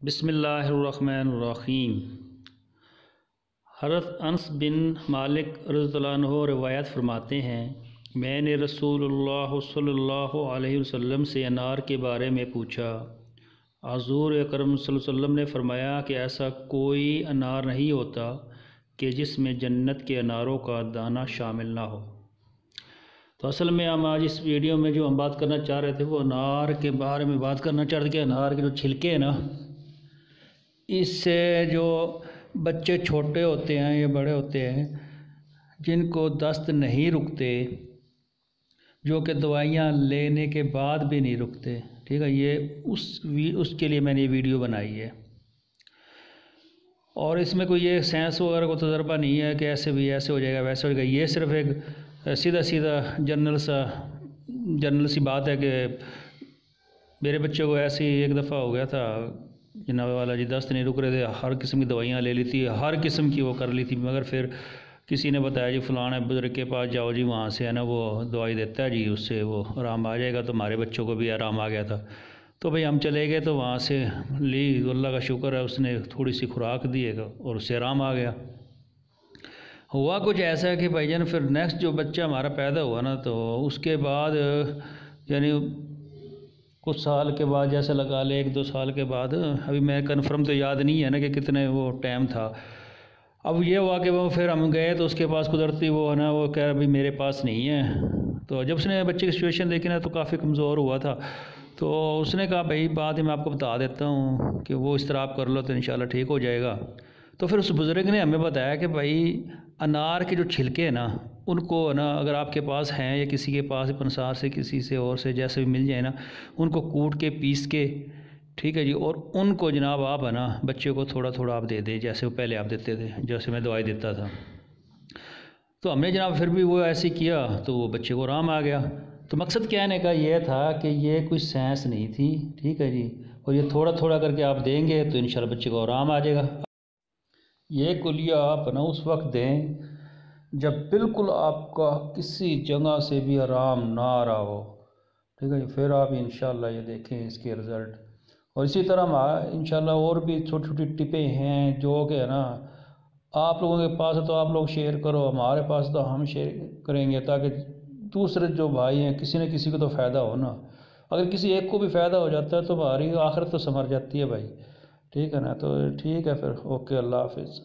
بسم اللہ الرحمن الرحیم۔ حضرت انس بن مالک رضی اللہ عنہ روایت فرماتے ہیں، میں نے رسول اللہ صلی اللہ علیہ وسلم سے انار کے بارے میں پوچھا۔ حضور اکرم صلی اللہ علیہ وسلم نے فرمایا کہ ایسا کوئی انار نہیں ہوتا کہ جس میں جنت کے اناروں کا دانہ شامل نہ ہو۔ تو اصل میں ہم آج اس ویڈیو میں جو ہم بات کرنا چاہ رہے تھے وہ انار کے بارے میں بات کرنا چاہ رہے تھے کہ انار کے جو چھلکے ہیں نا، اس سے جو بچے چھوٹے ہوتے ہیں یا بڑے ہوتے ہیں جن کو دست نہیں رکتے، جو کہ دوائیاں لینے کے بعد بھی نہیں رکتے، ٹھیک ہے، یہ اس کے لیے میں نے یہ ویڈیو بنائی ہے۔ اور اس میں کوئی یہ سائنس وغیرہ کو تجربہ نہیں ہے کہ ایسے بھی ایسے ہو جائے گا ویسے ہو جائے گا، یہ صرف ایک سیدھا جنرل سی بات ہے کہ میرے بچے کو ایسی ایک دفعہ ہو گیا تھا، جناب والا جی دست نہیں رک رہے تھے، ہر قسم کی دوائیاں لے لی تھی، ہر قسم کی وہ کر لی تھی، مگر پھر کسی نے بتایا جی فلاں بزرگ کے پاس جاؤ جی، وہاں سے ہے نا وہ دوائی دیتا ہے جی، اس سے وہ آرام آ جائے گا۔ تو ہمارے بچوں کو بھی آرام آ گیا تھا، تو بھئی ہم چلے گئے، تو وہاں سے لی، اللہ کا شکر ہے اس نے تھوڑی سی خوراک دی ہے اور اس سے آرام آ گیا۔ ہوا کچھ ایسا ہے کہ بھائی جان پھر نیکسٹ جو بچہ ہمارا پیدا ہوا نا، تو اس کے بعد یعنی کچھ سال کے بعد، جیسے لگا لے 1-2 سال کے بعد، ابھی میں کنفرم تو یاد نہیں ہے نا کہ کتنے وہ ٹائم تھا، اب یہ ہوا کہ وہ پھر ہم گئے تو اس کے پاس قدرتی وہ ہے نا وہ کہہ رہا بھائی میرے پاس نہیں ہے۔ تو جب اس نے بچے کی سچویشن دیکھی نا تو کافی کمزور ہوا تھا، تو اس نے کہا بھائی بعد میں آپ کو بتا دیتا ہوں کہ وہ اس طرح آپ کر لو تو انشاءاللہ ٹھیک ہو جائے گا۔ تو پھر اس بزرگ نے ہمیں بتایا کہ بھائی انار کے جو چھلکے ہیں نا، ان کو نا اگر آپ کے پاس ہیں یا کسی کے پاس پنسار سے کسی سے اور سے جیسے بھی مل جائے نا، ان کو کوٹ کے پیس کے، ٹھیک ہے جی، اور ان کو جناب آپ ہے نا بچے کو تھوڑا تھوڑا آپ دے دیں جیسے وہ پہلے آپ دیتے تھے، جیسے میں دوائی دیتا تھا۔ تو ہم نے جناب پھر بھی وہ ایسے کیا تو وہ بچے کو آرام آ گیا۔ تو مقصد کہنے کا یہ تھا کہ یہ کوئی سائنس نہیں تھی، ٹھیک ہے جی، اور یہ تھوڑا تھوڑا کر کے آپ دیں گے تو انشاءاللہ بچے کو آرام آ جائے گا۔ یہ کلیہ آپ نا اس وقت دیں جب بالکل آپ کا کسی جگہ سے بھی آرام نہ آ رہا ہو، ٹھیک ہے جی، پھر آپ انشاءاللہ یہ دیکھیں اس کے رزلٹ۔ اور اسی طرح انشاءاللہ اور بھی چھوٹی چھوٹی ٹپیں ہیں جو کہ ہے نا آپ لوگوں کے پاس ہے تو آپ لوگ شیئر کرو، ہمارے پاس تو ہم شیئر کریں گے تاکہ دوسرے جو بھائی ہیں کسی نہ کسی کو تو فائدہ ہو نا۔ اگر کسی ایک کو بھی فائدہ ہو جاتا ہے تو ہماری آخرت تو سنور جاتی ہے بھائی، ٹھیک ہے نا۔ تو ٹھیک ہے پھر، اوکے، اللہ حافظ۔